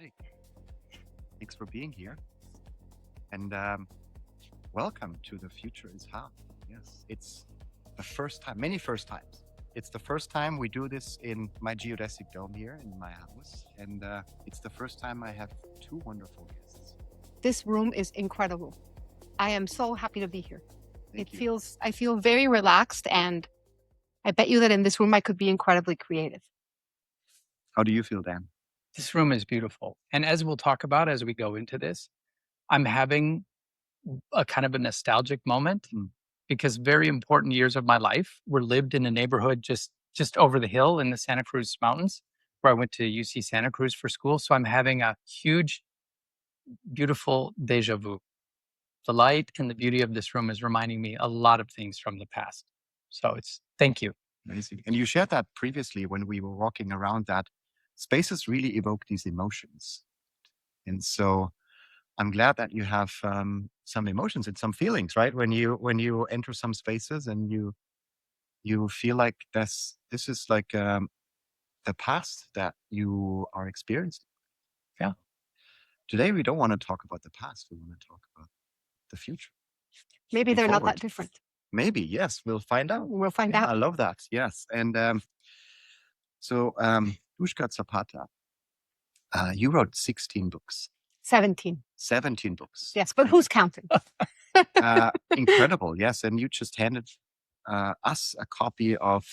Hi, thanks for being here. And welcome to The Future is How. Yes, it's the first time, many first times. It's the first time we do this in my geodesic dome here in my house. And it's the first time I have two wonderful guests. This room is incredible. I am so happy to be here. Thank you. I feel very relaxed, and I bet you that in this room I could be incredibly creative. How do you feel, Dan? This room is beautiful. And as we'll talk about as we go into this, I'm having a kind of a nostalgic moment because very important years of my life were lived in a neighborhood just over the hill in the Santa Cruz Mountains, where I went to UC Santa Cruz for school. So I'm having a huge, beautiful deja vu. The light and the beauty of this room is reminding me a lot of things from the past. So thank you. Amazing. And you shared that previously when we were walking around, that spaces really evoke these emotions. And so I'm glad that you have some emotions and some feelings, right? When you enter some spaces and you feel like this is like the past that you are experiencing. Yeah. Today we don't want to talk about the past. We want to talk about the future. Maybe they're not that different. Maybe, yes. We'll find out. We'll find out. I love that. Yes. And so Dushka Zapata, you wrote 16 books. 17. 17 books. Yes, but who's counting? Incredible. Yes. And you just handed us a copy of,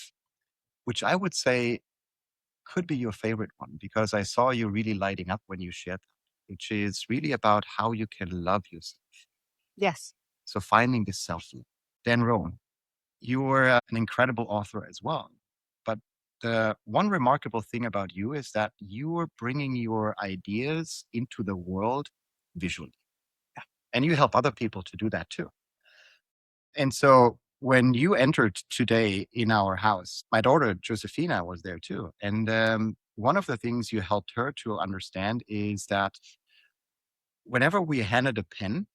which I would say could be your favorite one, because I saw you really lighting up when you shared that, which is really about how you can love yourself. Yes. So finding this self-love. Dan Rohn, you were an incredible author as well. But the one remarkable thing about you is that you are bringing your ideas into the world visually. Yeah. And you help other people to do that too. And so when you entered today in our house, my daughter Josefina was there too. And one of the things you helped her to understand is that whenever we handed a pen,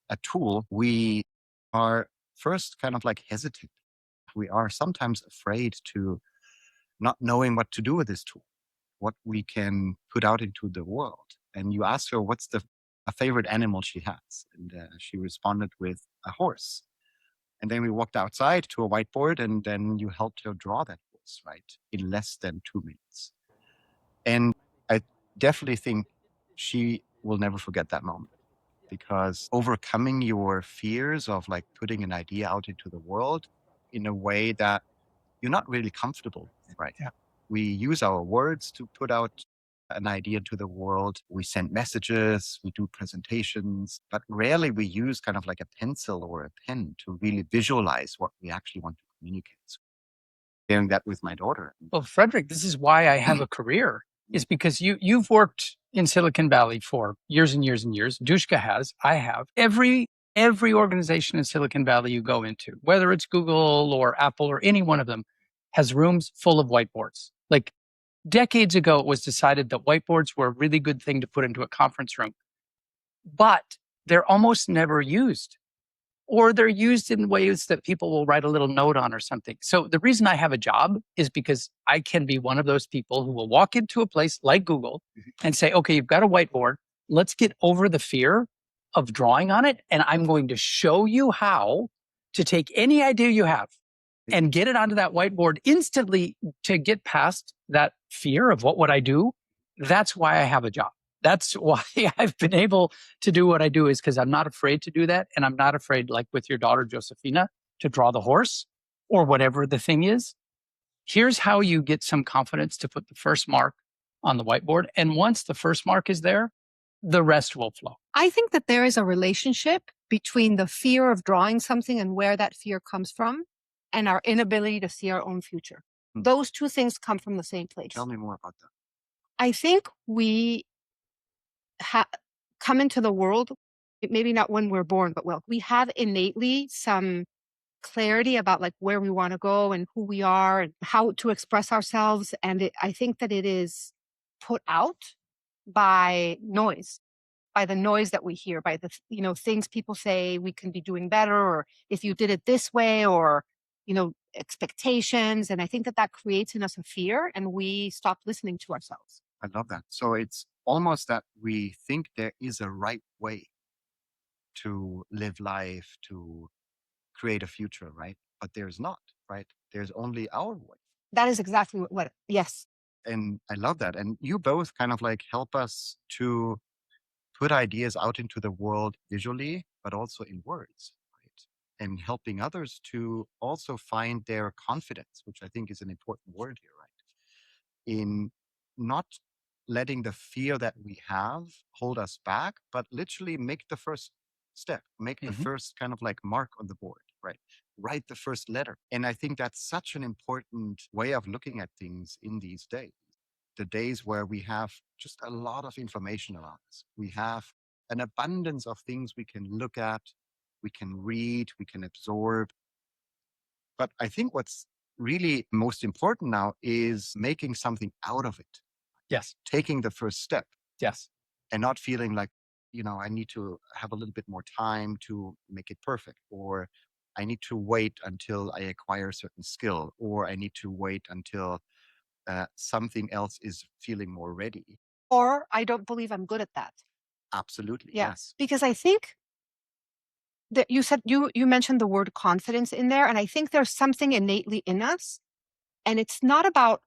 a tool, we are first kind of like hesitant. We are sometimes afraid to not knowing what to do with this tool, what we can put out into the world. And you ask her what's a favorite animal she has. And she responded with a horse. And then we walked outside to a whiteboard, and then you helped her draw that horse, right, in less than 2 minutes. And I definitely think she will never forget that moment, because overcoming your fears of like putting an idea out into the world in a way that you're not really comfortable, right? Yeah. We use our words to put out an idea to the world. We send messages, we do presentations, but rarely we use kind of like a pencil or a pen to really visualize what we actually want to communicate. So sharing that with my daughter. Well, Frederick, this is why I have a career, is because you've worked in Silicon Valley for years and years and years. Dushka has, I have. Every organization in Silicon Valley you go into, whether it's Google or Apple or any one of them, has rooms full of whiteboards. Like decades ago, it was decided that whiteboards were a really good thing to put into a conference room, but they're almost never used, or they're used in ways that people will write a little note on or something. So the reason I have a job is because I can be one of those people who will walk into a place like Google and say, okay, you've got a whiteboard. Let's get over the fear of drawing on it. And I'm going to show you how to take any idea you have and get it onto that whiteboard instantly to get past that fear of what would I do. That's why I have a job. That's why I've been able to do what I do, is because I'm not afraid to do that. And I'm not afraid, like with your daughter, Josefina, to draw the horse or whatever the thing is. Here's how you get some confidence to put the first mark on the whiteboard. And once the first mark is there, the rest will flow. I think that there is a relationship between the fear of drawing something and where that fear comes from and our inability to see our own future. Those two things come from the same place. Tell me more about that. I think we come into the world, maybe not when we're born, but well, we have innately some clarity about like where we want to go and who we are and how to express ourselves. And I think that it is put out by noise, by the noise that we hear, by the things people say we can be doing better, or if you did it this way, or expectations. And I think that creates in us a fear, and we stop listening to ourselves. I love that. So it's almost that we think there is a right way to live life, to create a future, right? But there's not, right? There's only our way. That is exactly yes. And I love that. And you both kind of like help us to put ideas out into the world visually, but also in words, right? And helping others to also find their confidence, which I think is an important word here, right? In not letting the fear that we have hold us back, but literally make the first step, make the first kind of like mark on the board, right? Write the first letter. And I think that's such an important way of looking at things in these days. The days where we have just a lot of information around us. We have an abundance of things we can look at, we can read, we can absorb. But I think what's really most important now is making something out of it, Yes. taking the first step Yes. and not feeling like, I need to have a little bit more time to make it perfect, or I need to wait until I acquire a certain skill, or I need to wait until something else is feeling more ready. Or I don't believe I'm good at that. Absolutely. Yeah. Yes. Because I think that you said you mentioned the word confidence in there, and I think there's something innately in us, and it's not about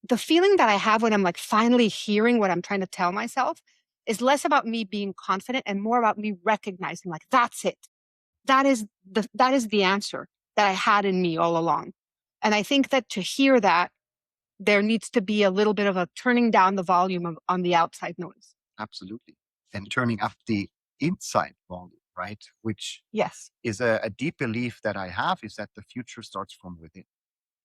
the feeling that I have when I'm like finally hearing what I'm trying to tell myself is less about me being confident and more about me recognizing like that's it. That is the answer that I had in me all along. And I think that to hear that there needs to be a little bit of a turning down the volume on the outside noise. Absolutely. And turning up the inside volume, right? Which Yes, is a deep belief that I have, is that the future starts from within.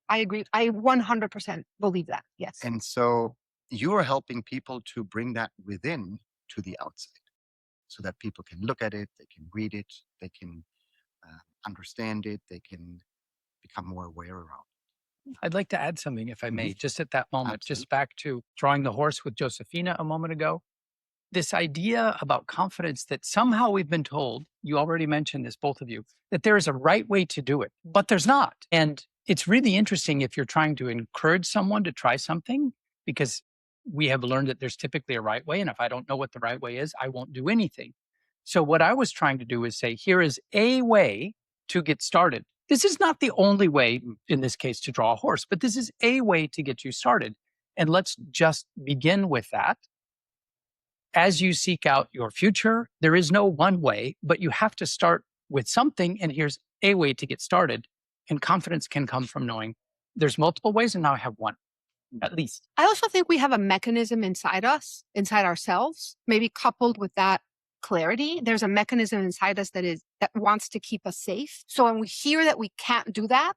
I agree. I 100% believe that. Yes. And so you're helping people to bring that within to the outside so that people can look at it, they can read it, they can understand it, they can become more aware around it. I'd like to add something, if I may, just at that moment, Absolutely. just back to drawing the horse with Josefina a moment ago. This idea about confidence that somehow we've been told, you already mentioned this, both of you, that there is a right way to do it, but there's not. And it's really interesting if you're trying to encourage someone to try something, because we have learned that there's typically a right way. And if I don't know what the right way is, I won't do anything. So what I was trying to do is say, here is a way to get started. This is not the only way, in this case, to draw a horse, but this is a way to get you started. And let's just begin with that. As you seek out your future, there is no one way, but you have to start with something. And here's a way to get started. And confidence can come from knowing there's multiple ways, and now I have one, at least. I also think we have a mechanism inside us, inside ourselves, maybe coupled with that clarity. There's a mechanism inside us that wants to keep us safe. So when we hear that we can't do that,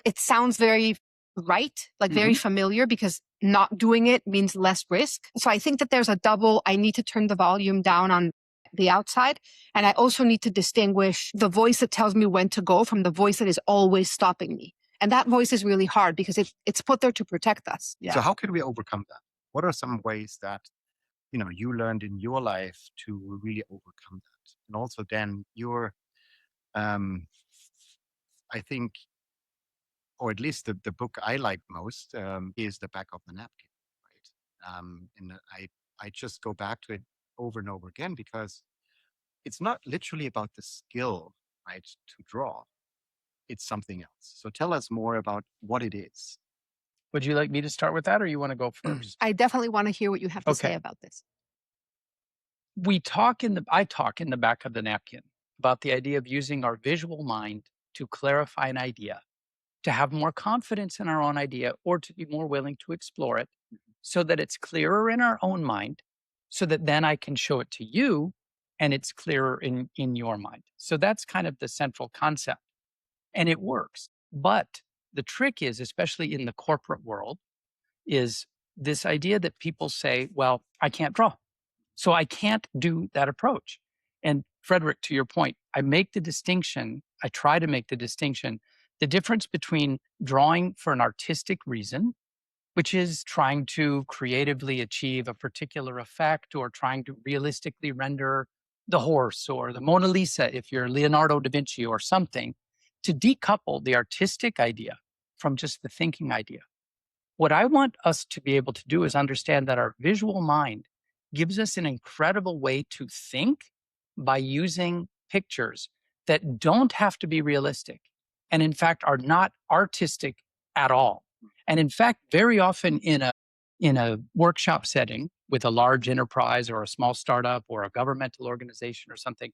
it sounds very right, like very familiar, because not doing it means less risk. So I think that there's a double, I need to turn the volume down on the outside. And I also need to distinguish the voice that tells me when to go from the voice that is always stopping me. And that voice is really hard because it's put there to protect us. So how can we overcome that? What are some ways that you learned in your life to really overcome that? And also, Dan, I think, or at least the book I like most is The Back of the Napkin, right? And I just go back to it over and over again because it's not literally about the skill, right, to draw. It's something else. So tell us more about what it is. Would you like me to start with that, or you want to go first? I definitely want to hear what you have to say Okay. about this. I talk in the back of the napkin about the idea of using our visual mind to clarify an idea, to have more confidence in our own idea, or to be more willing to explore it so that it's clearer in our own mind, so that then I can show it to you and it's clearer in your mind. So that's kind of the central concept, and it works. But the trick is, especially in the corporate world, is this idea that people say, well, I can't draw, so I can't do that approach. And Frederick, to your point, I try to make the distinction, the difference between drawing for an artistic reason, which is trying to creatively achieve a particular effect or trying to realistically render the horse or the Mona Lisa, if you're Leonardo da Vinci or something, to decouple the artistic idea from just the thinking idea. What I want us to be able to do is understand that our visual mind gives us an incredible way to think by using pictures that don't have to be realistic and in fact are not artistic at all. And in fact, very often in a workshop setting with a large enterprise or a small startup or a governmental organization or something,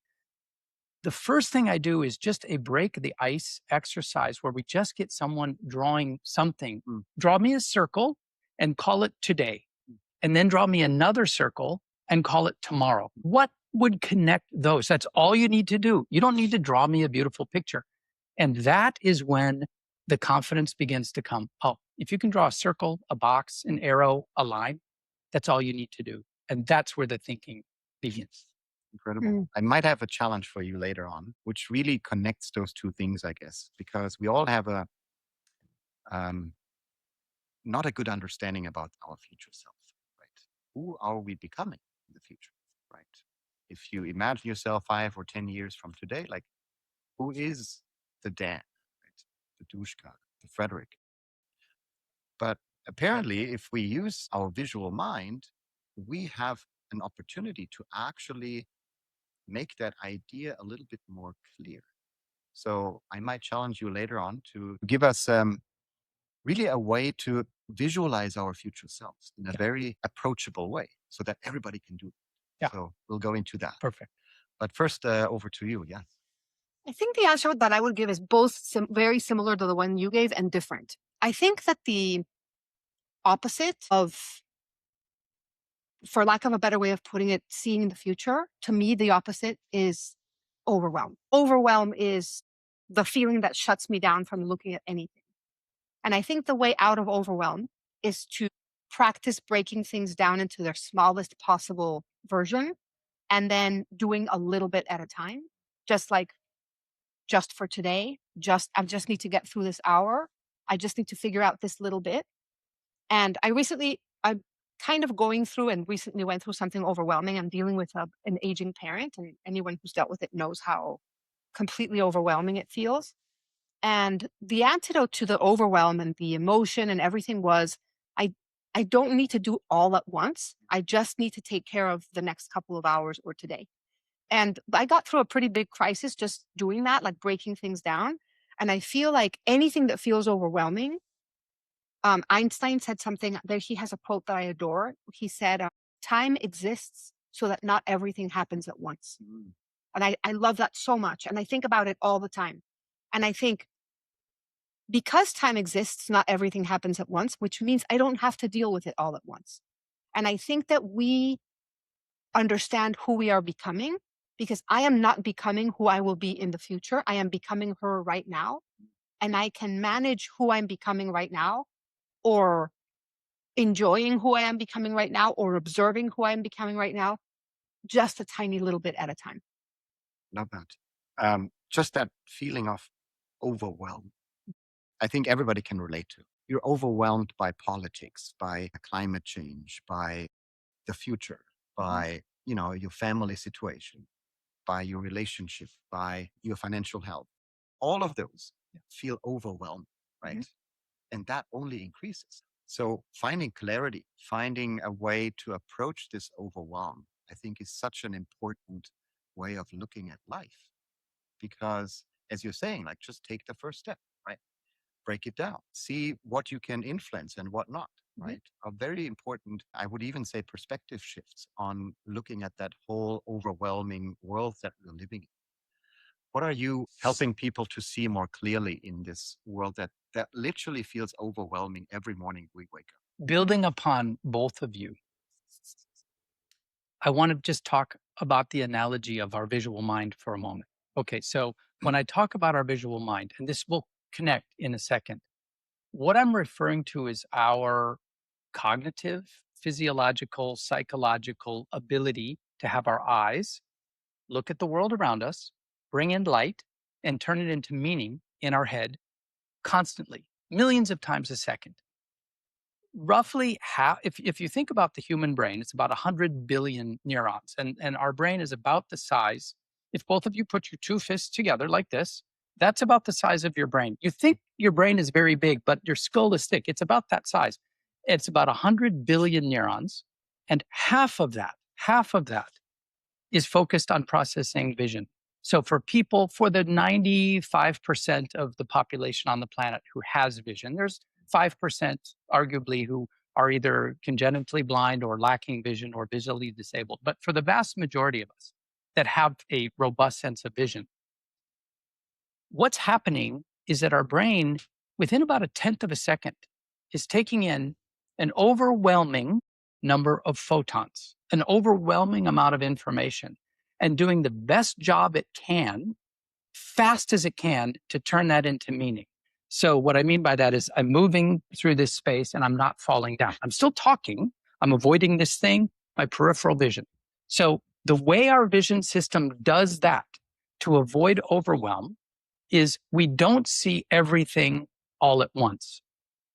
the first thing I do is just a break the ice exercise where we just get someone drawing something. Draw me a circle and call it today. And then draw me another circle and call it tomorrow. What would connect those? That's all you need to do. You don't need to draw me a beautiful picture. And that is when the confidence begins to come. Oh, if you can draw a circle, a box, an arrow, a line, that's all you need to do. And that's where the thinking begins. Incredible. I might have a challenge for you later on, which really connects those two things, I guess, because we all have a not a good understanding about our future self, right? Who are we becoming in the future, right? If you imagine yourself 5 or 10 years from today, like who is the Dan, right? The Dushka, the Frederick. But apparently, if we use our visual mind, we have an opportunity to actually make that idea a little bit more clear. So I might challenge you later on to give us really a way to visualize our future selves in a very approachable way so that everybody can do it. Yeah. So we'll go into that. Perfect. But first, over to you. Yes. I think the answer that I would give is both very similar to the one you gave and different. I think that the opposite of, for lack of a better way of putting it, seeing the future, to me, the opposite is overwhelm. Overwhelm is the feeling that shuts me down from looking at anything. And I think the way out of overwhelm is to practice breaking things down into their smallest possible version and then doing a little bit at a time, just for today, I just need to get through this hour. I just need to figure out this little bit. And I'm kind of going through and recently went through something overwhelming. I'm dealing with an aging parent, and anyone who's dealt with it knows how completely overwhelming it feels. And the antidote to the overwhelm and the emotion and everything was I I don't need to do all at once. I just need to take care of the next couple of hours or today. And I got through a pretty big crisis just doing that, like breaking things down. And I feel like anything that feels overwhelming, Einstein said something that he has a quote that I adore. He said, time exists so that not everything happens at once. And I love that so much. And I think about it all the time. And I think because time exists, not everything happens at once, which means I don't have to deal with it all at once. And I think that we understand who we are becoming, because I am not becoming who I will be in the future. I am becoming her right now. And I can manage who I'm becoming right now, or enjoying who I am becoming right now, or observing who I am becoming right now, just a tiny little bit at a time. Love that. Just that feeling of overwhelm. I think everybody can relate to. You're overwhelmed by politics, by climate change, by the future, by your family situation, by your relationship, by your financial health. All of those feel overwhelmed, right? And that only increases. So finding clarity, finding a way to approach this overwhelm, I think is such an important way of looking at life. Because as you're saying, like just take the first step, right? Break it down, see what you can influence and what not, right? Are very important. I would even say perspective shifts on looking at that whole overwhelming world that we're living in. What are you helping people to see more clearly in this world that literally feels overwhelming every morning we wake up? Building upon both of you, I want to just talk about the analogy of our visual mind for a moment. Okay, so when I talk about our visual mind, and this will connect in a second, what I'm referring to is our cognitive, physiological, psychological ability to have our eyes look at the world around us, bring in light, and turn it into meaning in our head constantly, millions of times a second. Roughly half, if you think about the human brain, it's about 100 billion neurons, and our brain is about the size. If both of you put your two fists together like this, that's about the size of your brain. You think your brain is very big, but your skull is thick. It's about that size. It's about 100 billion neurons. And half of that is focused on processing vision. So for people, for the 95% of the population on the planet who has vision, there's 5% arguably who are either congenitally blind or lacking vision or visually disabled. But for the vast majority of us that have a robust sense of vision, what's happening is that our brain, within about a tenth of a second, is taking in an overwhelming number of photons, an overwhelming amount of information, and doing the best job it can, fast as it can, to turn that into meaning. So what I mean by that is I'm moving through this space and I'm not falling down. I'm still talking. I'm avoiding this thing, my peripheral vision. So the way our vision system does that to avoid overwhelm is we don't see everything all at once.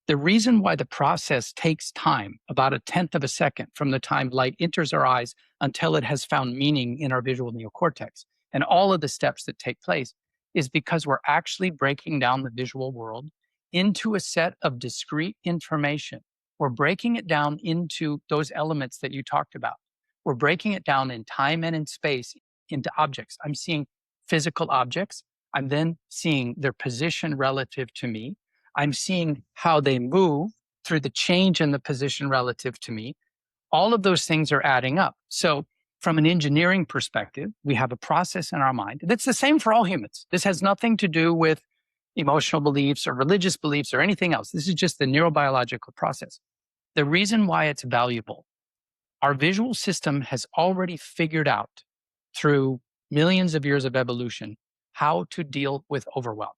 The reason why the process takes time, about a tenth of a second from the time light enters our eyes until it has found meaning in our visual neocortex, and all of the steps that take place, is because we're actually breaking down the visual world into a set of discrete information. We're breaking it down into those elements that you talked about. We're breaking it down in time and in space into objects. I'm seeing physical objects. I'm then seeing their position relative to me. I'm seeing how they move through the change in the position relative to me. All of those things are adding up. So from an engineering perspective, we have a process in our mind that's the same for all humans. This has nothing to do with emotional beliefs or religious beliefs or anything else. This is just the neurobiological process. The reason why it's valuable, our visual system has already figured out through millions of years of evolution how to deal with overwhelm.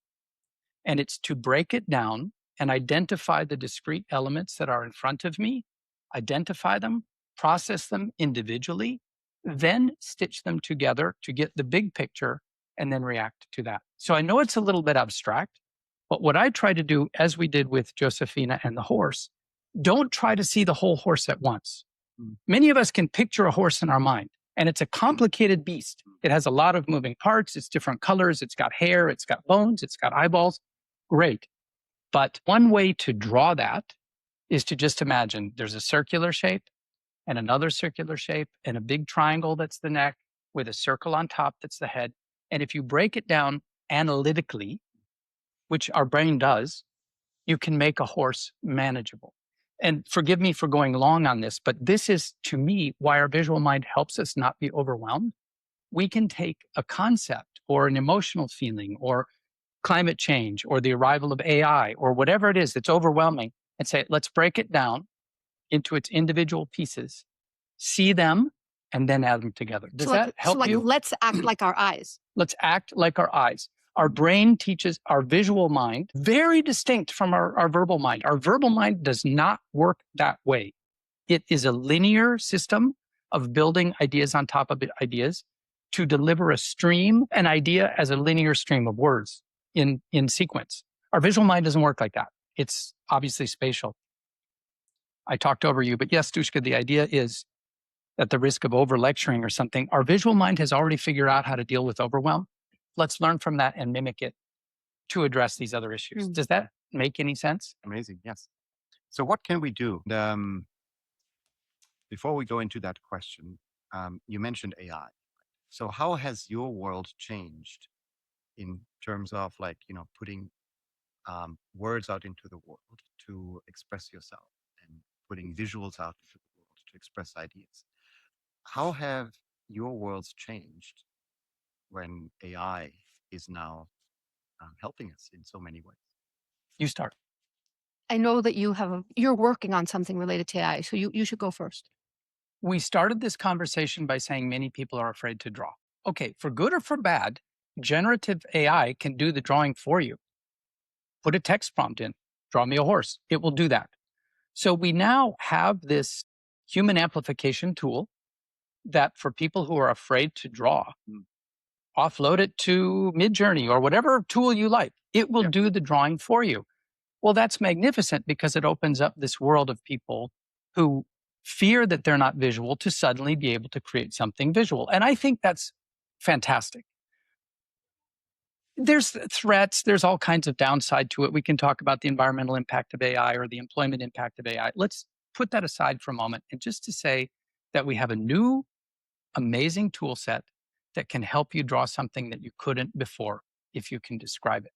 And it's to break it down and identify the discrete elements that are in front of me, identify them, process them individually, then stitch them together to get the big picture and then react to that. So I know it's a little bit abstract, but what I try to do, as we did with Josefina and the horse, don't try to see the whole horse at once. Many of us can picture a horse in our mind, and it's a complicated beast. It has a lot of moving parts. It's different colors. It's got hair. It's got bones. It's got eyeballs. Great. But one way to draw that is to just imagine there's a circular shape and another circular shape and a big triangle that's the neck with a circle on top that's the head. And if you break it down analytically, which our brain does, you can make a horse manageable. And forgive me for going long on this, but this is, to me, why our visual mind helps us not be overwhelmed. We can take a concept or an emotional feeling or climate change or the arrival of AI or whatever it is that's overwhelming and say, let's break it down into its individual pieces, see them, and then add them together. Does that help you? Let's act like our eyes. Let's act like our eyes. Our brain teaches our visual mind, very distinct from our verbal mind. Our verbal mind does not work that way. It is a linear system of building ideas on top of ideas to deliver a stream, an idea as a linear stream of words in sequence. Our visual mind doesn't work like that. It's obviously spatial. I talked over you, but yes, Dushka, the idea is at the risk of over lecturing or something, our visual mind has already figured out how to deal with overwhelm. Let's learn from that and mimic it to address these other issues. Does that make any sense? Amazing. Yes. So what can we do? Before we go into that question, you mentioned AI. So how has your world changed in terms of putting words out into the world to express yourself and putting visuals out into the world to express ideas? How have your worlds changed when AI is now helping us in so many ways? You start. I know that you're working on something related to AI, so you should go first. We started this conversation by saying many people are afraid to draw. Okay, for good or for bad, generative AI can do the drawing for you. Put a text prompt in, draw me a horse. It will do that. So we now have this human amplification tool that for people who are afraid to draw, offload it to Midjourney or whatever tool you like. It will do the drawing for you. Well, that's magnificent because it opens up this world of people who fear that they're not visual to suddenly be able to create something visual. And I think that's fantastic. There's threats. There's all kinds of downside to it. We can talk about the environmental impact of AI or the employment impact of AI. Let's put that aside for a moment. And just to say that we have a new, amazing tool set that can help you draw something that you couldn't before, if you can describe it.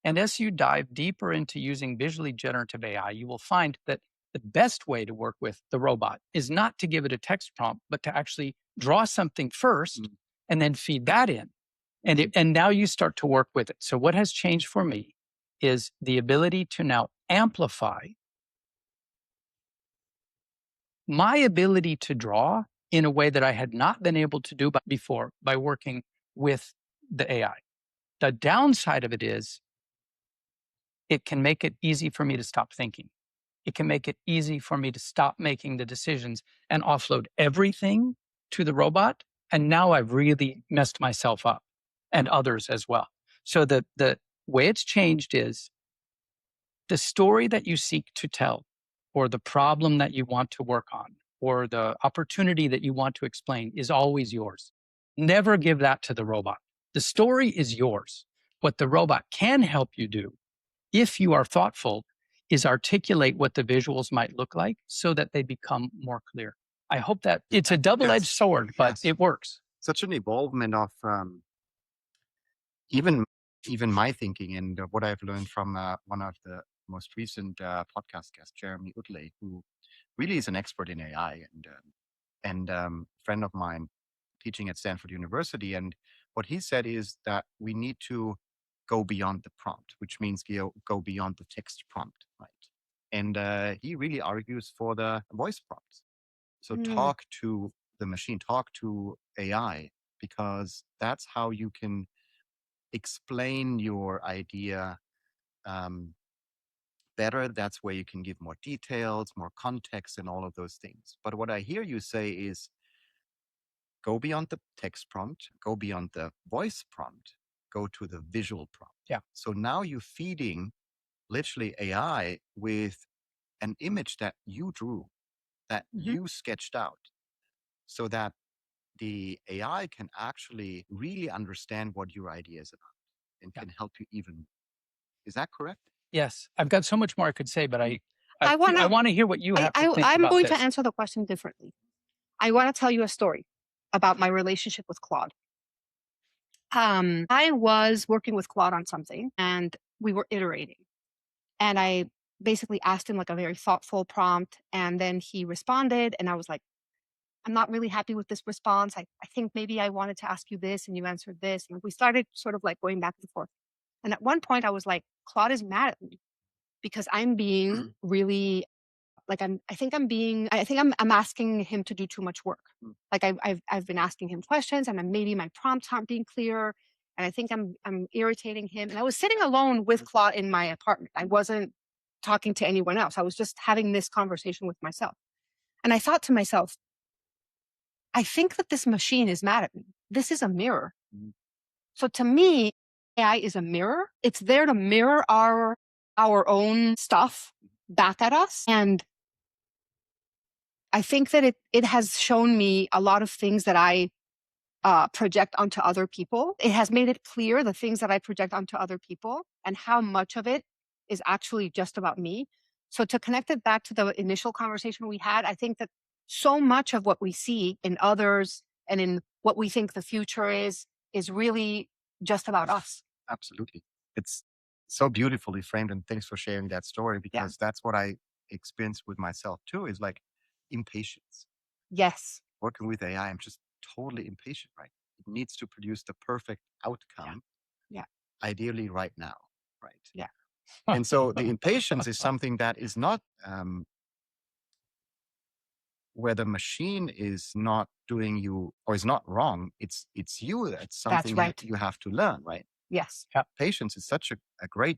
And as you dive deeper into using visually generative AI, you will find that the best way to work with the robot is not to give it a text prompt, but to actually draw something first and then feed that in. And now you start to work with it. So what has changed for me is the ability to now amplify my ability to draw in a way that I had not been able to do before by working with the AI. The downside of it is it can make it easy for me to stop thinking. It can make it easy for me to stop making the decisions and offload everything to the robot. And now I've really messed myself up and others as well. So the way it's changed is the story that you seek to tell, or the problem that you want to work on, or the opportunity that you want to explain is always yours. Never give that to the robot. The story is yours. What the robot can help you do, if you are thoughtful, is articulate what the visuals might look like so that they become more clear. I hope that it's a double-edged sword, but it works. Such an involvement of even my thinking and what I've learned from one of the most recent podcast guests, Jeremy Utley, who really is an expert in AI and friend of mine teaching at Stanford University. And what he said is that we need to go beyond the prompt, which means go beyond the text prompt, right? And he really argues for the voice prompts. So talk to the machine, talk to AI, because that's how you can explain your idea better. That's where you can give more details, more context, and all of those things. But what I hear you say is go beyond the text prompt, go beyond the voice prompt, go to the visual prompt. Yeah. So now you're feeding literally AI with an image that you drew, that you sketched out, so that the AI can actually really understand what your idea is about and can help you even more. Is that correct? Yes. I've got so much more I could say, but I I wanna- want to hear what you have to think I'm about going this. to answer the question differently. I want to tell you a story about my relationship with Claude. I was working with Claude on something and we were iterating. And I basically asked him like a very thoughtful prompt. And then he responded. And I was like, I'm not really happy with this response. I think maybe I wanted to ask you this and you answered this. And we started sort of like going back and forth. And at one point I was like, Claude is mad at me because I'm being really like I think I'm asking him to do too much work. Like I've been asking him questions and maybe my prompts aren't being clear. And I think I'm irritating him. And I was sitting alone with Claude in my apartment. I wasn't talking to anyone else. I was just having this conversation with myself. And I thought to myself, I think that this machine is mad at me. This is a mirror. So to me, AI is a mirror. It's there to mirror our own stuff back at us. And I think that it has shown me a lot of things that I project onto other people. It has made it clear the things that I project onto other people and how much of it is actually just about me. So to connect it back to the initial conversation we had, I think that so much of what we see in others and in what we think the future is really just about us. Absolutely. It's so beautifully framed. And thanks for sharing that story, because that's what I experienced with myself too, is like impatience. Yes. Working with AI, I'm just totally impatient, right? It needs to produce the perfect outcome. Yeah. Ideally right now, right? Yeah. And so the impatience is something that is not where the machine is not doing you or is not wrong. It's you. That's something that you have to learn, right? Yes. Patience is such a great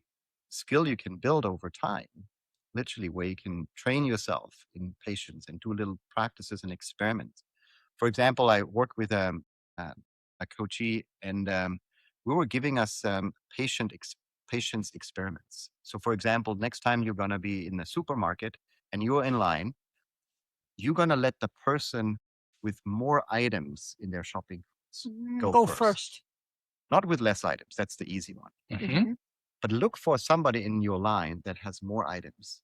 skill you can build over time, literally, where you can train yourself in patience and do little practices and experiments. For example, I work with a coachee, and we were giving us patience experiments. So, for example, next time you're going to be in the supermarket and you're in line, you're going to let the person with more items in their shopping carts go first. not with less items. That's the easy one. Mhm. But look for somebody in your line that has more items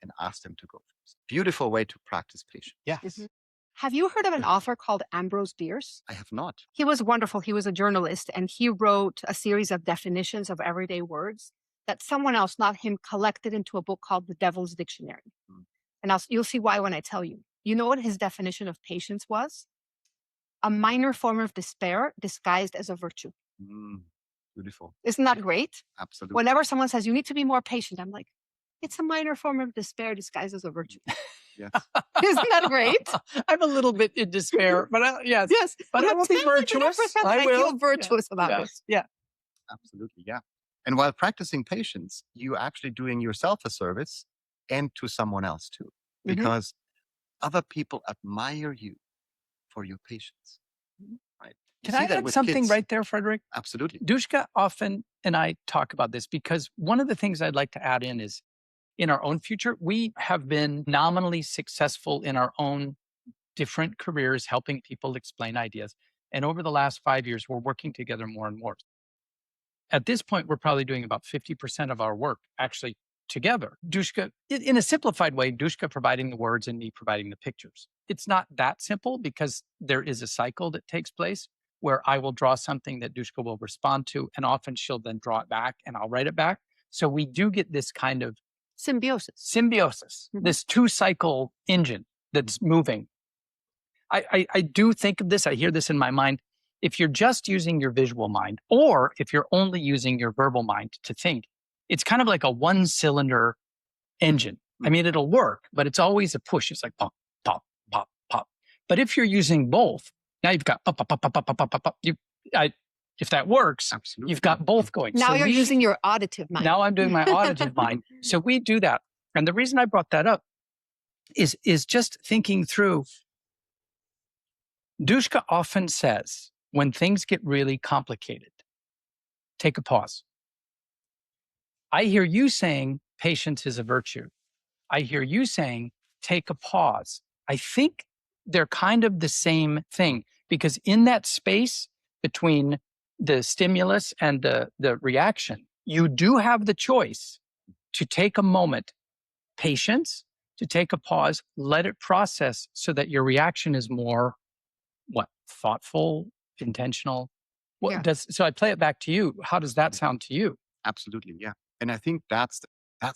and ask them to go first. Beautiful way to practice patience. Yes. Have you heard of an author called Ambrose Bierce? I have not. He was wonderful. He was a journalist, and he wrote a series of definitions of everyday words that someone else, not him, collected into a book called The Devil's Dictionary. Mm. And you'll see why when I tell you. You know what his definition of patience was? A minor form of despair disguised as a virtue. Beautiful. Isn't that great? Absolutely. Whenever someone says you need to be more patient, I'm like, it's a minor form of despair disguised as a virtue. Yes. Isn't that great? I'm a little bit in despair, but yes. Yes. But I will be virtuous. I will. feel virtuous about this. Yeah. Absolutely. Yeah. And while practicing patience, you actually doing yourself a service and to someone else too, because other people admire you for your patience. Right. You Can see I that add with something kids. right there, Frederick? Absolutely. Dushka often and I talk about this because one of the things I'd like to add in is in our own future, we have been nominally successful in our own different careers, helping people explain ideas. And over the last 5 years, we're working together more and more. At this point, we're probably doing about 50% of our work actually together. Dushka, in a simplified way, Dushka providing the words and me providing the pictures. It's not that simple because there is a cycle that takes place where I will draw something that Dushka will respond to, and often she'll then draw it back and I'll write it back. So we do get this kind of symbiosis, this 2-cycle engine that's moving. I do think of this, I hear this in my mind. If you're just using your visual mind, or if you're only using your verbal mind to think, it's kind of like a 1-cylinder engine. I mean, it'll work, but it's always a push. It's like pop, pop, pop, pop. But if you're using both, now you've got pop, pop, pop, pop, pop, pop, pop, pop. If that works, Absolutely. you've got both going. Now you're using your auditive mind. Now I'm doing my auditive mind. So we do that. And the reason I brought that up is just thinking through. Dushka often says, when things get really complicated, take a pause. I hear you saying patience is a virtue. I hear you saying take a pause. I think they're kind of the same thing because in that space between the stimulus and the reaction, you do have the choice to take a moment, patience, to take a pause, let it process so that your reaction is more thoughtful, intentional. So I play it back to you. How does that sound to you? Absolutely. Yeah. And I think that's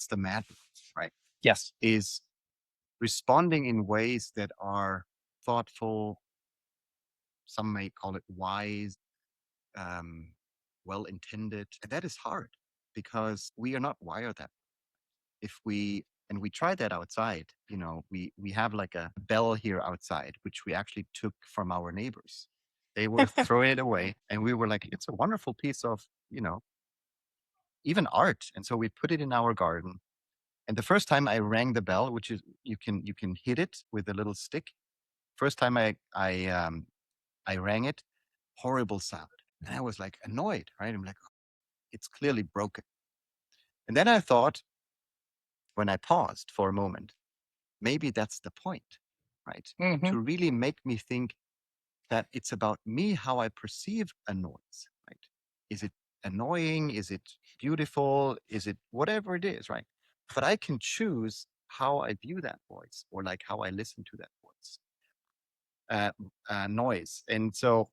the magic, right? Yes. Is responding in ways that are thoughtful. Some may call it wise, well intended. And that is hard because we are not wired that. If we try that outside, we have like a bell here outside, which we actually took from our neighbors. They were throwing it away, and we were like, it's a wonderful piece of, even art. And so we put it in our garden. And the first time I rang the bell, which is you can hit it with a little stick. First time I rang it, horrible sound. And I was like annoyed, right? I'm like, it's clearly broken. And then I thought, when I paused for a moment, maybe that's the point, right? Mm-hmm. To really make me think that it's about me, how I perceive a noise, right? Is it annoying? Is it beautiful? Is it whatever it is, right? But I can choose how I view that voice or like how I listen to that voice, noise. And so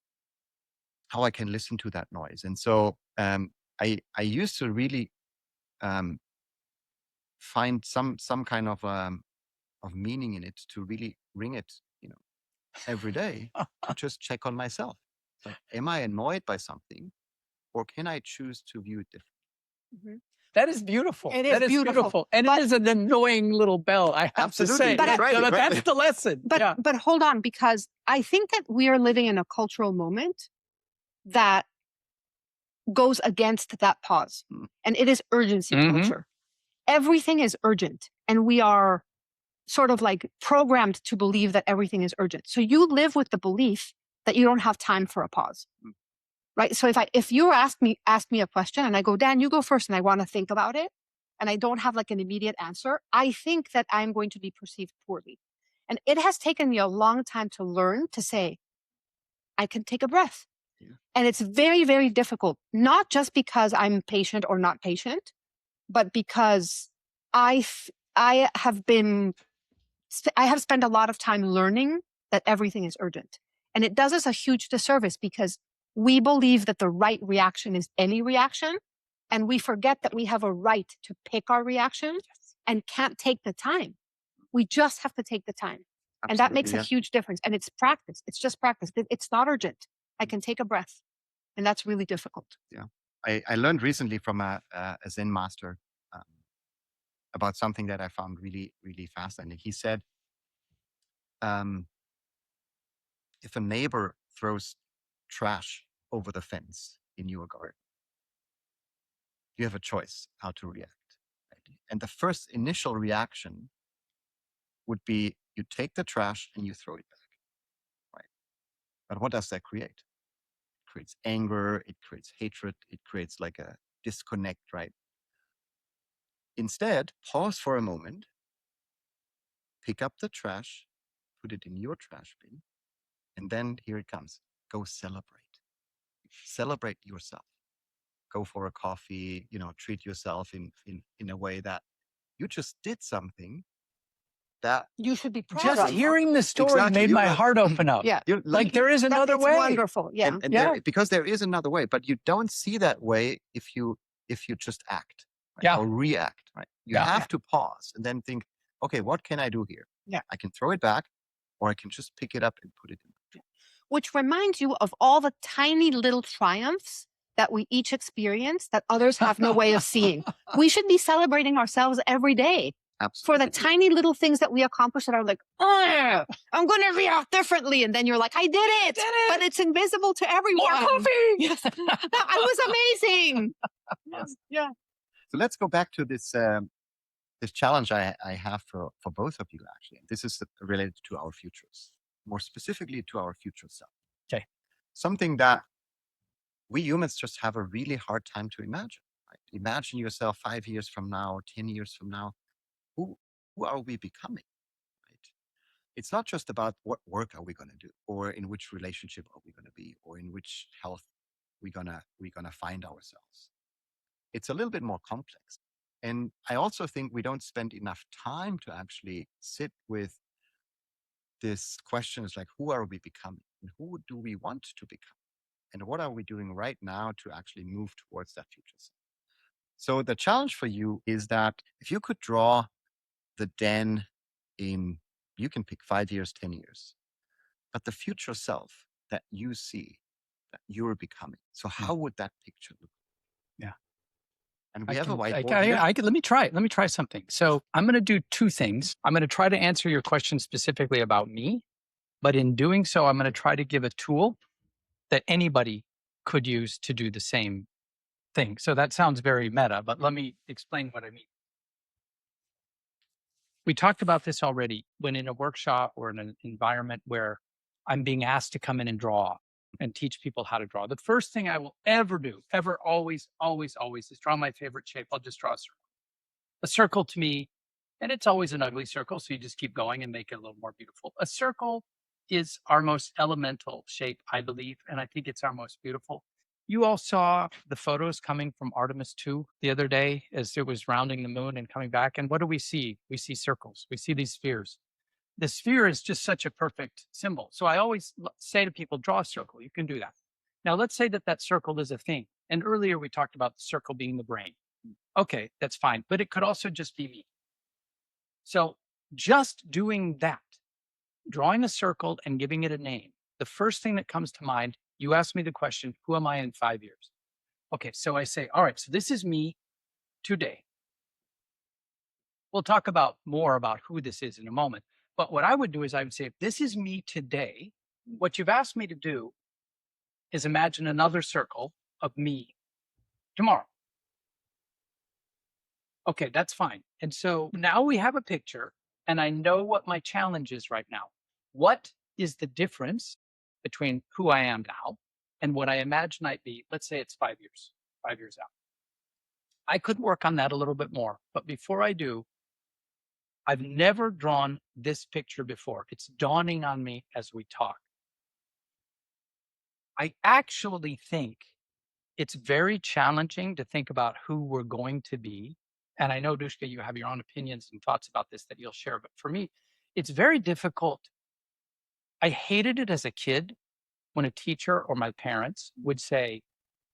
how I can listen to that noise. And so I used to really find some kind of meaning in it to really ring it, every day to just check on myself. Like, am I annoyed by something, or can I choose to view it differently? That is beautiful. It is beautiful. And it is an annoying little bell, I have to say. But that's the lesson. But hold on, because I think that we are living in a cultural moment that goes against that pause. And it is urgency culture. Everything is urgent. And we are sort of like programmed to believe that everything is urgent. So you live with the belief that you don't have time for a pause. Right? So if you ask me a question and I go, Dan, you go first, and I want to think about it, and I don't have like an immediate answer, I think that I'm going to be perceived poorly. And it has taken me a long time to learn to say, I can take a breath. And it's very, very difficult, not just because I'm patient or not patient, but because I have spent a lot of time learning that everything is urgent. And it does us a huge disservice because we believe that the right reaction is any reaction. And we forget that we have a right to pick our reaction and can't take the time. We just have to take the time. And that makes a huge difference. And it's practice. It's just practice. It's not urgent. I can take a breath. And that's really difficult. Yeah. I learned recently from a Zen master about something that I found really, really fascinating. He said, if a neighbor throws trash over the fence in your garden, you have a choice how to react. Right? And the first initial reaction would be you take the trash and you throw it back. Right? But what does that create? It creates anger, it creates hatred, it creates like a disconnect, right? Instead, pause for a moment, pick up the trash, put it in your trash bin, and then here it comes. Go celebrate. Celebrate yourself. Go for a coffee, treat yourself in a way that you just did something that you should be proud just of. hearing the story made my heart open up. Yeah. Like there is another way. Wonderful. Yeah. And because there is another way, but you don't see that way if you just act or react, right? You have to pause and then think, okay, what can I do here? Yeah. I can throw it back or I can just pick it up and put it in. Which reminds you of all the tiny little triumphs that we each experience that others have no way of seeing. We should be celebrating ourselves every day. Absolutely. For the tiny little things that we accomplish that are like, oh, I'm going to react differently. And then you're like, I did it. But it's invisible to everyone. More coffee. Yes. I was amazing. Yeah. So let's go back to this this challenge I have for both of you, actually. This is related to our futures, more specifically to our future self. Okay. Something that we humans just have a really hard time to imagine. Right? Imagine yourself 5 years from now, 10 years from now. Who are we becoming? Right? It's not just about what work are we going to do, or in which relationship are we going to be, or in which health we're gonna find ourselves. It's a little bit more complex. And I also think we don't spend enough time to actually sit with this questions like, who are we becoming? And who do we want to become? And what are we doing right now to actually move towards that future self? So the challenge for you is that if you could draw the Dan in, you can pick 5 years, 10 years, but the future self that you see, that you're becoming. So how would that picture look? Yeah. And we have a whiteboard here. Let me try it. Let me try something. So I'm going to do two things. I'm going to try to answer your question specifically about me, but in doing so, I'm going to try to give a tool that anybody could use to do the same thing. So that sounds very meta, but let me explain what I mean. We talked about this already when in a workshop or in an environment where I'm being asked to come in and draw and teach people how to draw. The first thing I will ever do, always, is draw my favorite shape. I'll just draw a circle. A circle to me, and it's always an ugly circle, so you just keep going and make it a little more beautiful. A circle is our most elemental shape, I believe, and I think it's our most beautiful. You all saw the photos coming from Artemis 2 the other day as it was rounding the moon and coming back. And what do we see? We see circles. We see these spheres. The sphere is just such a perfect symbol. So I always say to people, draw a circle. You can do that. Now, let's say that that circle is a thing. And earlier we talked about the circle being the brain. Okay, that's fine. But it could also just be me. So just doing that, drawing a circle and giving it a name, the first thing that comes to mind, you ask me the question, who am I in 5 years? Okay, so I say, all right, so this is me today. We'll talk about more about who this is in a moment. But what I would do is I would say, if this is me today, what you've asked me to do is imagine another circle of me tomorrow. Okay, that's fine. And so now we have a picture and I know what my challenge is right now. What is the difference between who I am now and what I imagine I'd be? Let's say it's 5 years out. I could work on that a little bit more, but before I do, I've never drawn this picture before. It's dawning on me as we talk. I actually think it's very challenging to think about who we're going to be. And I know, Dushka, you have your own opinions and thoughts about this that you'll share. But for me, it's very difficult. I hated it as a kid when a teacher or my parents would say,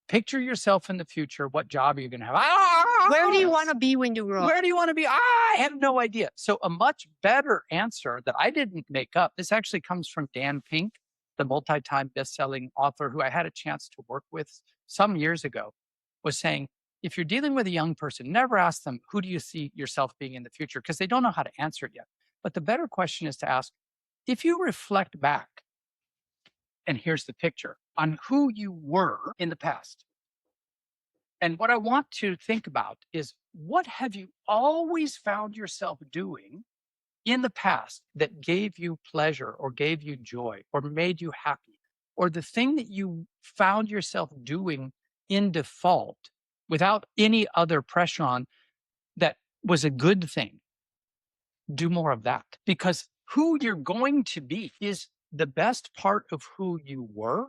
picture yourself in the future. What job are you going to have? Where do you want to be when you grow up? Where do you want to be? I have no idea. So a much better answer that I didn't make up, this actually comes from Dan Pink, the multi-time best-selling author who I had a chance to work with some years ago, was saying, if you're dealing with a young person, never ask them, who do you see yourself being in the future? Because they don't know how to answer it yet. But the better question is to ask, if you reflect back, and here's the picture, on who you were in the past. And what I want to think about is, what have you always found yourself doing in the past that gave you pleasure or gave you joy or made you happy? Or the thing that you found yourself doing in default without any other pressure on that was a good thing. Do more of that, because who you're going to be is the best part of who you were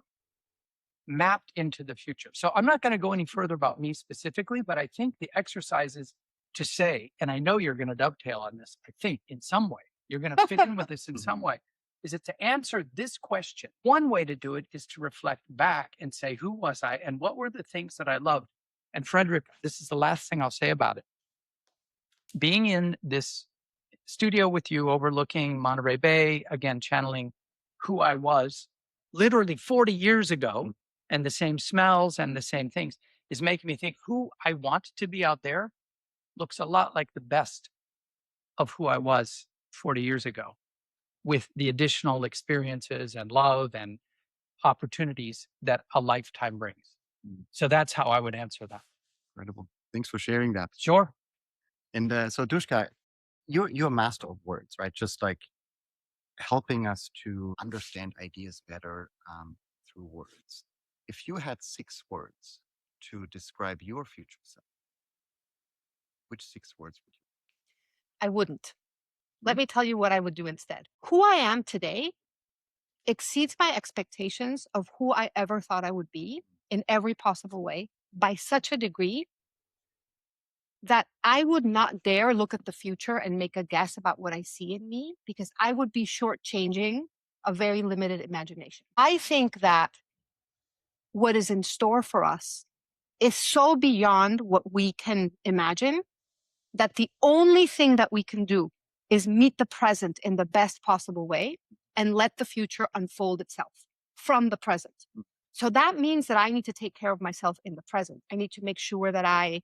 mapped into the future. So I'm not going to go any further about me specifically, but I think the exercise is to say, and I know you're going to dovetail on this, I think in some way, you're going to fit in with this in some way, is it to answer this question. One way to do it is to reflect back and say, who was I and what were the things that I loved? And Frederick, this is the last thing I'll say about it. Being in this studio with you overlooking Monterey Bay, again, channeling who I was literally 40 years ago, and the same smells and the same things is making me think who I want to be out there looks a lot like the best of who I was 40 years ago, with the additional experiences and love and opportunities that a lifetime brings. So that's how I would answer that. Incredible. Thanks for sharing that. Sure. And so Dushka, you're a master of words, right? Just like helping us to understand ideas better through words. If you had 6 words to describe your future self, which 6 words would you? I wouldn't. Let me tell you what I would do instead. Who I am today exceeds my expectations of who I ever thought I would be in every possible way by such a degree that I would not dare look at the future and make a guess about what I see in me, because I would be shortchanging a very limited imagination. I think that what is in store for us is so beyond what we can imagine that the only thing that we can do is meet the present in the best possible way and let the future unfold itself from the present. So that means that I need to take care of myself in the present. I need to make sure that I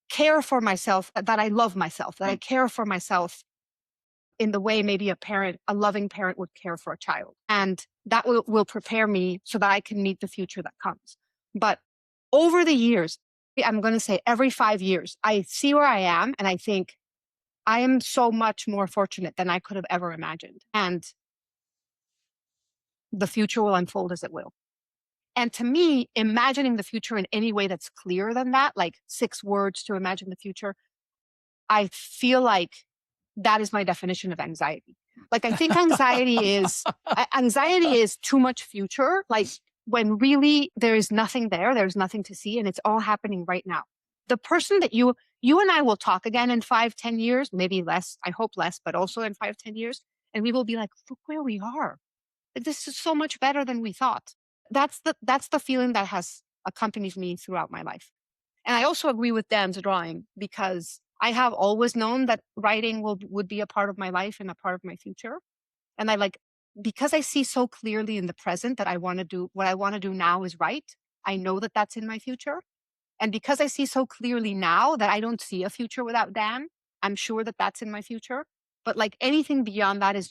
care for myself, that I love myself, that I care for myself in the way maybe a loving parent would care for a child. And that will prepare me so that I can meet the future that comes. But over the years, I'm going to say every 5 years, I see where I am and I think I am so much more fortunate than I could have ever imagined. And the future will unfold as it will. And to me, imagining the future in any way that's clearer than that, like 6 words to imagine the future, I feel like that is my definition of anxiety. Like, I think anxiety is too much future. Like, when really there is nothing there, there's nothing to see, and it's all happening right now. The person that you and I will talk again in 5-10 years, maybe less, I hope less, but also in 5-10 years. And we will be like, look where we are. Like, this is so much better than we thought. That's the feeling that has accompanied me throughout my life. And I also agree with Dan's drawing, because I have always known that writing would be a part of my life and a part of my future. And because I see so clearly in the present that what I want to do now is right. I know that that's in my future. And because I see so clearly now that I don't see a future without Dan, I'm sure that that's in my future. But like, anything beyond that is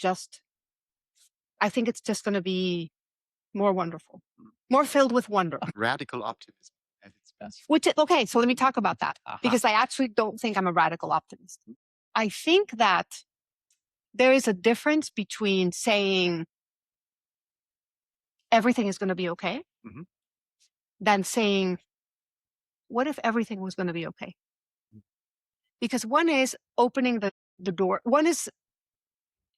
I think it's just going to be more wonderful, more filled with wonder. Radical optimism at its best. Okay, so let me talk about that, because I actually don't think I'm a radical optimist. I think that there is a difference between saying everything is going to be okay than saying, what if everything was going to be okay? Because one is opening the door. One is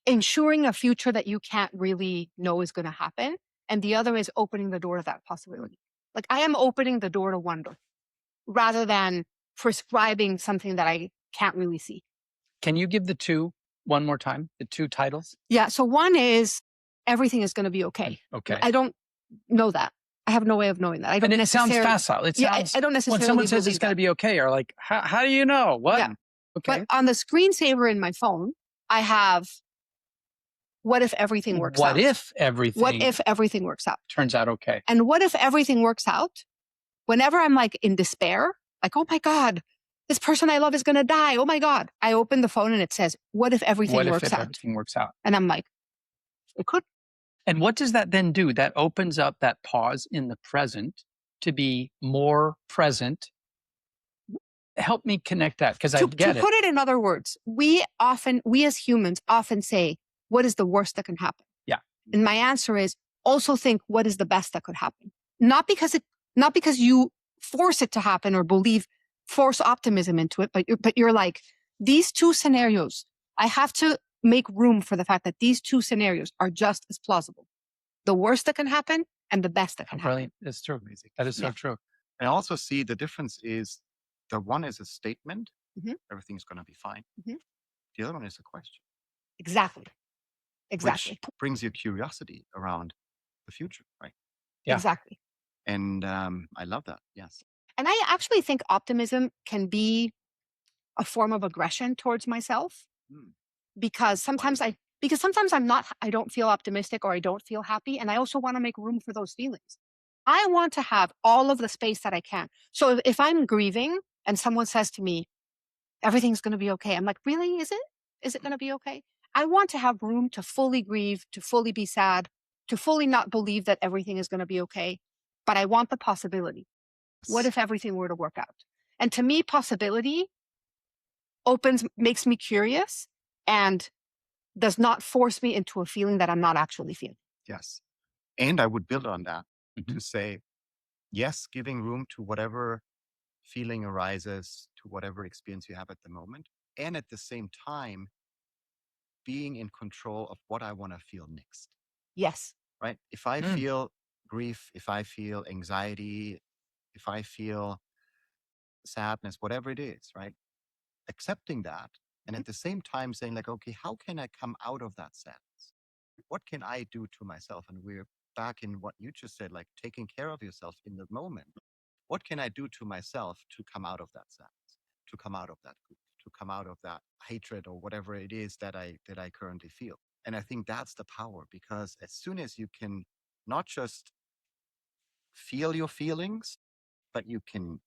ensuring a future that you can't really know is going to happen. And the other is opening the door to that possibility. Like I am opening the door to wonder rather than prescribing something that I can't really see. Can you give the two one more time? The two titles? Yeah. So one is everything is going to be okay. Okay. I don't know that. I have no way of knowing that. I don't And it sounds necessarily. facile. It Yeah, sounds, I don't necessarily. when someone says it's believe going to that. be okay, or like, how do you know? What? Yeah. Okay. But on the screensaver in my phone, I have what if everything works out? What if everything works out? turns out okay? And what if everything works out? Whenever I'm like in despair, like, oh my God, this person I love is going to die. Oh my God. I open the phone and it says, what if everything works out? Everything works out? And I'm like, it could. And what does that then do? That opens up that pause in the present to be more present. Help me connect that, because I get it. To put it in other words, we as humans often say, what is the worst that can happen? Yeah. And my answer is also think, what is the best that could happen? Not because you force it to happen or force optimism into it, but you're like, these two scenarios, I have to make room for the fact that these two scenarios are just as plausible. The worst that can happen and the best that can happen. Brilliant. That's true. That is so true. I also see the difference is the one is a statement, Mhm. everything's going to be fine. Mhm. The other one is a question. Exactly. Which brings your curiosity around the future, right? Yeah. Exactly. And I love that. Yes. And I actually think optimism can be a form of aggression towards myself because sometimes I don't feel optimistic or I don't feel happy. And I also want to make room for those feelings. I want to have all of the space that I can. So if I'm grieving and someone says to me, everything's going to be okay. I'm like, really? Is it? Is it going to be okay? I want to have room to fully grieve, to fully be sad, to fully not believe that everything is going to be okay. But I want the possibility. What if everything were to work out? And to me, possibility makes me curious and does not force me into a feeling that I'm not actually feeling. Yes. And I would build on that to say, yes, giving room to whatever feeling arises, to whatever experience you have at the moment. And at the same time, being in control of what I want to feel next. Yes. Right? If I feel grief, if I feel anxiety, if I feel sadness, whatever it is, right? Accepting that. And at the same time saying like, okay, how can I come out of that sadness? What can I do to myself? And we're back in what you just said, like taking care of yourself in the moment. What can I do to myself to come out of that sadness, to come out of that grief, to come out of that hatred or whatever it is that I currently feel? And I think that's the power, because as soon as you can not just feel your feelings, but you can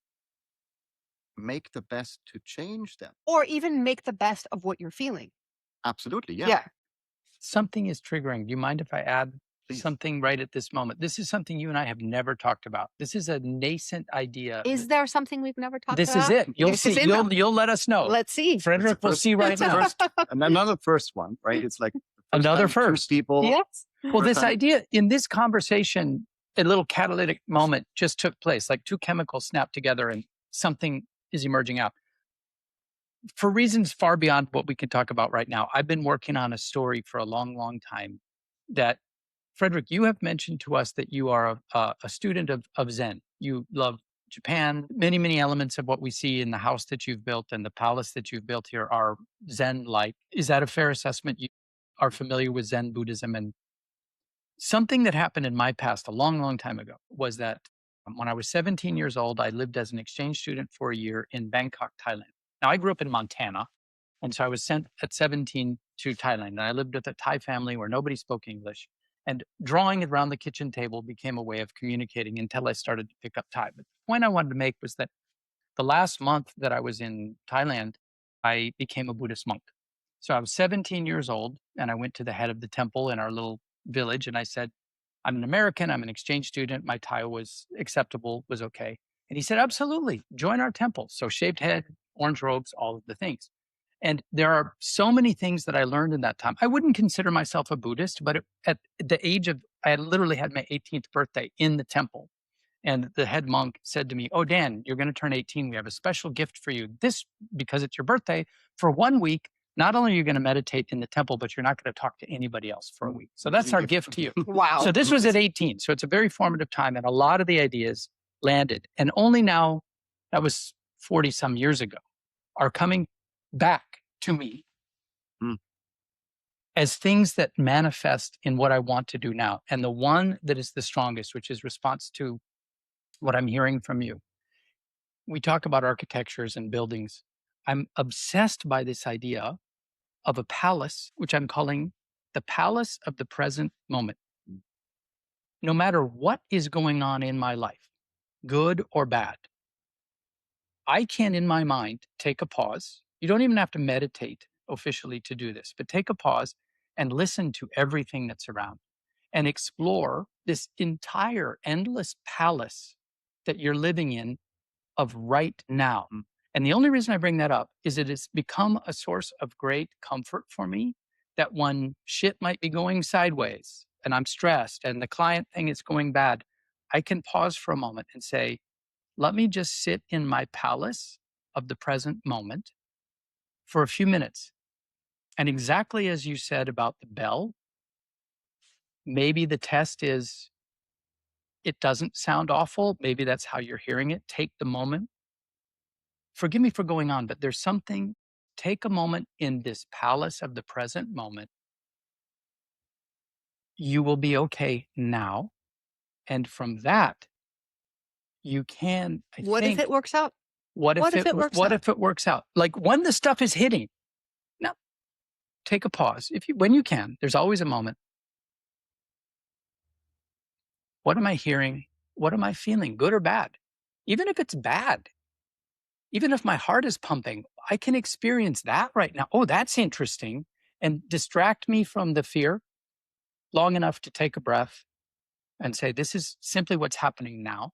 make the best to change them. Or even make the best of what you're feeling. Absolutely. Yeah. Yeah. Something is triggering. Do you mind if I add something right at this moment? This is something you and I have never talked about. This is a nascent idea. Is there something we've never talked about? This is it. You'll see. You'll let us know. Let's see. Frederick will see right now. And another first one, right? It's like another first. People. Yes. Well, this idea in this conversation, a little catalytic moment just took place. Like two chemicals snapped together and something is emerging out. For reasons far beyond what we can talk about right now, I've been working on a story for a long, long time that, Frederick, you have mentioned to us that you are a student of Zen. You love Japan. Many, many elements of what we see in the house that you've built and the palace that you've built here are Zen-like. Is that a fair assessment? You are familiar with Zen Buddhism. And something that happened in my past a long, long time ago was that when I was 17 years old, I lived as an exchange student for a year in Bangkok, Thailand. Now, I grew up in Montana, and so I was sent at 17 to Thailand. And I lived with a Thai family where nobody spoke English. And drawing around the kitchen table became a way of communicating until I started to pick up Thai. But the point I wanted to make was that the last month that I was in Thailand, I became a Buddhist monk. So I was 17 years old, and I went to the head of the temple in our little village, and I said, I'm an American, I'm an exchange student, my Thai was acceptable, was okay. And he said, absolutely, join our temple. So shaved head, orange robes, all of the things. And there are so many things that I learned in that time. I wouldn't consider myself a Buddhist, but at the age of, I had literally had my 18th birthday in the temple. And the head monk said to me, oh, Dan, you're going to turn 18. We have a special gift for you. This, because it's your birthday, for 1 week, not only are you going to meditate in the temple, but you're not going to talk to anybody else for a week. So that's our gift to you. Wow. So this was at 18. So it's a very formative time. And a lot of the ideas landed. And only now, that was 40 some years ago, are coming back to me as things that manifest in what I want to do now. And the one that is the strongest, which is response to what I'm hearing from you. We talk about architectures and buildings. I'm obsessed by this idea of a palace, which I'm calling the palace of the present moment. No matter what is going on in my life, good or bad, I can, in my mind, take a pause. You don't even have to meditate officially to do this, but take a pause and listen to everything that's around and explore this entire endless palace that you're living in of right now. And the only reason I bring that up is it has become a source of great comfort for me that when shit might be going sideways and I'm stressed and the client thing is going bad, I can pause for a moment and say, let me just sit in my palace of the present moment for a few minutes. And exactly as you said about the bell, maybe the test is it doesn't sound awful. Maybe that's how you're hearing it. Take the moment. Forgive me for going on, but there's something, take a moment in this palace of the present moment. You will be okay now. And from that, you can, What if it works out? What What if it works out? if it works out? Like when the stuff is hitting, now take a pause. When you can, there's always a moment. What am I hearing? What am I feeling? Good or bad? Even if it's bad, even if my heart is pumping, I can experience that right now. Oh, that's interesting. And distract me from the fear long enough to take a breath and say, this is simply what's happening now.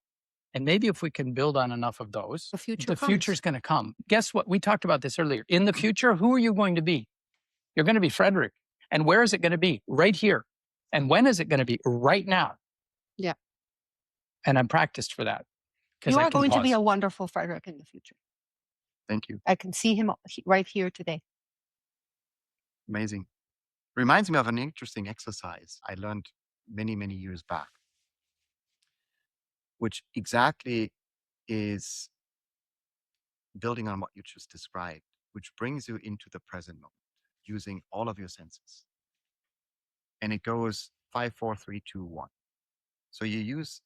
And maybe if we can build on enough of those, The future future future's going to come. Guess what? We talked about this earlier. In the future, who are you going to be? You're going to be Frederick. And where is it going to be? Right here. And when is it going to be? Right now. Yeah. And I'm practiced for that. You I are can going to be pause. a wonderful Frederick in the future. Thank you. I can see him right here today. Amazing. Reminds me of an interesting exercise I learned many, many years back, which exactly is building on what you just described, which brings you into the present moment using all of your senses. And it goes 5, 4, 3, 2, 1. So you use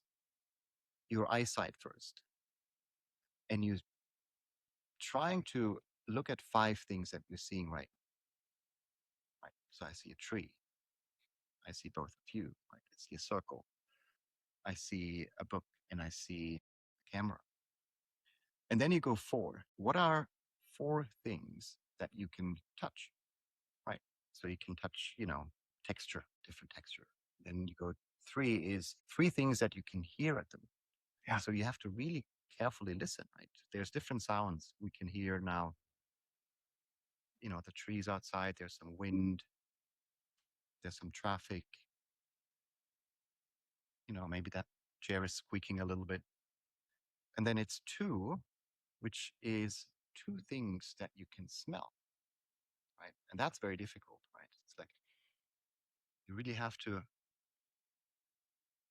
your eyesight first and you trying to look at 5 things that you're seeing right now. Right. So I see a tree. I see both of you. Right. I see a circle. I see a book and I see a camera. And then you go 4. What are 4 things that you can touch? Right. So you can touch, texture, different texture. Then you go 3 is 3 things that you can hear at them. Yeah. So you have to really carefully listen, right? There's different sounds we can hear now. The trees outside, there's some wind, there's some traffic. Maybe that chair is squeaking a little bit. And then it's 2, which is 2 things that you can smell, right? And that's very difficult, right? It's like you really have to,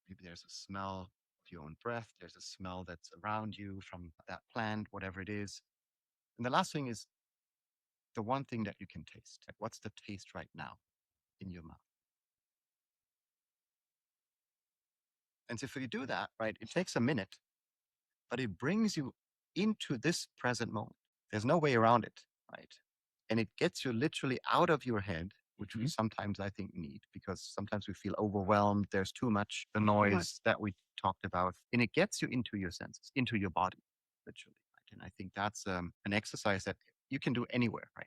maybe there's a smell of your own breath, there's a smell that's around you from that plant, whatever it is. And the last thing is the one thing that you can taste. Like, what's the taste right now in your mouth? And so if you do that, right, it takes a minute, but it brings you into this present moment. There's no way around it, right? And it gets you literally out of your head, which we sometimes, I think, need, because sometimes we feel overwhelmed. There's too much the noise that we talked about, and it gets you into your senses, into your body, literally. Right? And I think that's an exercise that you can do anywhere, right?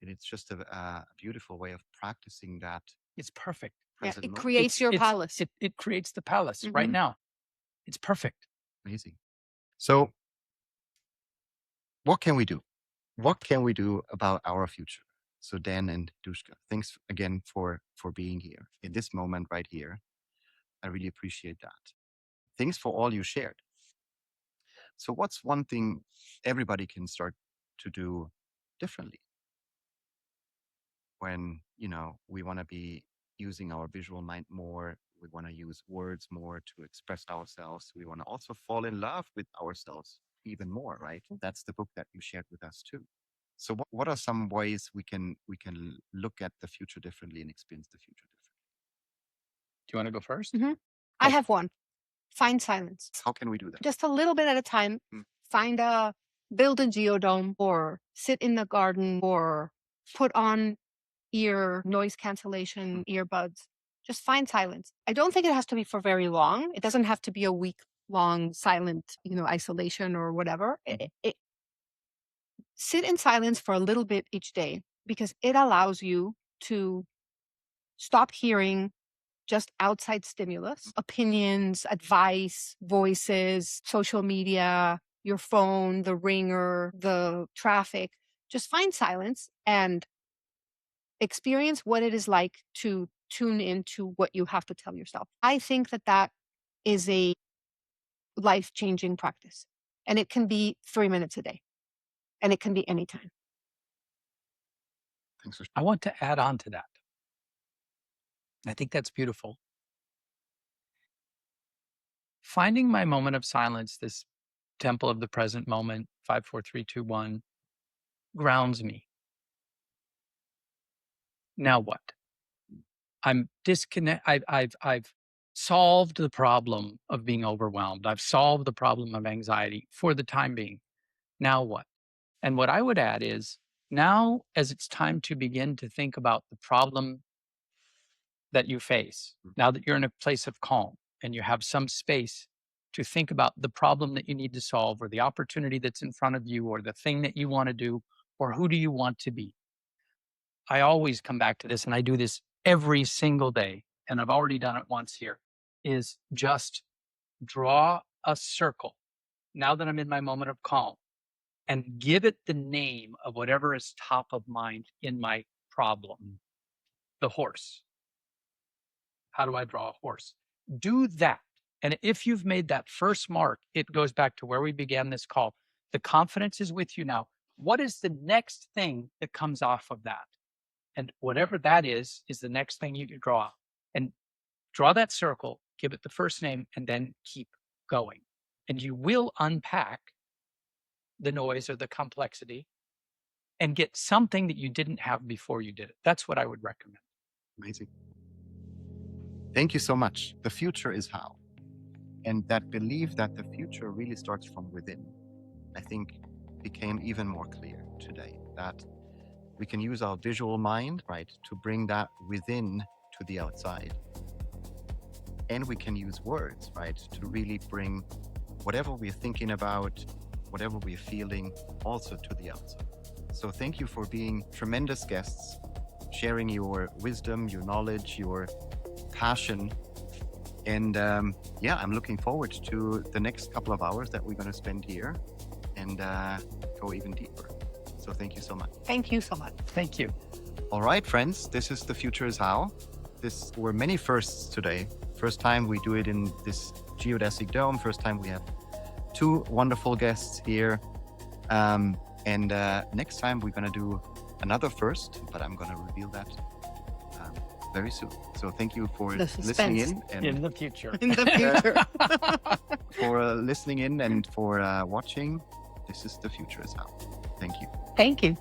And it's just a beautiful way of practicing that. It's perfect. Yeah, Present it moment. creates your palace. It creates the palace right now. It's perfect. Amazing. So what can we do? What can we do about our future? So Dan and Dushka, thanks again for being here in this moment right here. I really appreciate that. Thanks for all you shared. So what's one thing everybody can start to do differently? when, we want to be using our visual mind more. We want to use words more to express ourselves. We want to also fall in love with ourselves even more, right? That's the book that you shared with us too. So what are some ways we can look at the future differently and experience the future differently? Do you want to go first? I have one. Find silence. How can we do that? Just a little bit at a time. Build a geodome, or sit in the garden, or put on noise cancellation earbuds. Just find silence. I don't think it has to be for very long. It doesn't have to be a week long silent, isolation or whatever. Sit in silence for a little bit each day, because it allows you to stop hearing just outside stimulus, opinions, advice, voices, social media, your phone, the ringer, the traffic. Just find silence and experience what it is like to tune into what you have to tell yourself. I think that is a life-changing practice. And it can be 3 minutes a day. And it can be anytime. Thanks for I want to add on to that. I think that's beautiful. Finding my moment of silence, this temple of the present moment, 5, 4, 3, 2, 1, grounds me. Now what? I'm I've solved the problem of being overwhelmed. I've solved the problem of anxiety for the time being. Now what? And what I would add is, now as it's time to begin to think about the problem that you face, now that you're in a place of calm and you have some space to think about the problem that you need to solve, or the opportunity that's in front of you, or the thing that you want to do, or who do you want to be? I always come back to this, and I do this every single day, and I've already done it once here, is just draw a circle now that I'm in my moment of calm, and give it the name of whatever is top of mind in my problem. The horse. How do I draw a horse? Do that. And if you've made that first mark, it goes back to where we began this call. The confidence is with you now. What is the next thing that comes off of that? And whatever that is the next thing you draw. And draw that circle, give it the first name, and then keep going. And you will unpack the noise or the complexity and get something that you didn't have before you did it. That's what I would recommend. Amazing. Thank you so much. The future is how. And that belief that the future really starts from within, I think, became even more clear today. That we can use our visual mind, right, to bring that within to the outside. And we can use words, right, to really bring whatever we're thinking about, whatever we're feeling, also to the outside. So thank you for being tremendous guests, sharing your wisdom, your knowledge, your passion. And I'm looking forward to the next couple of hours that we're going to spend here and go even deeper. So thank you so much. Thank you so much. Thank you. All right, friends, this is The Future is How. This were many firsts today. First time we do it in this geodesic dome. First time we have 2 wonderful guests here. And next time we're going to do another first, but I'm going to reveal that very soon. So thank you for listening in. And in the future. In the future. for listening in and for watching. This is The Future is How. Thank you. Thank you.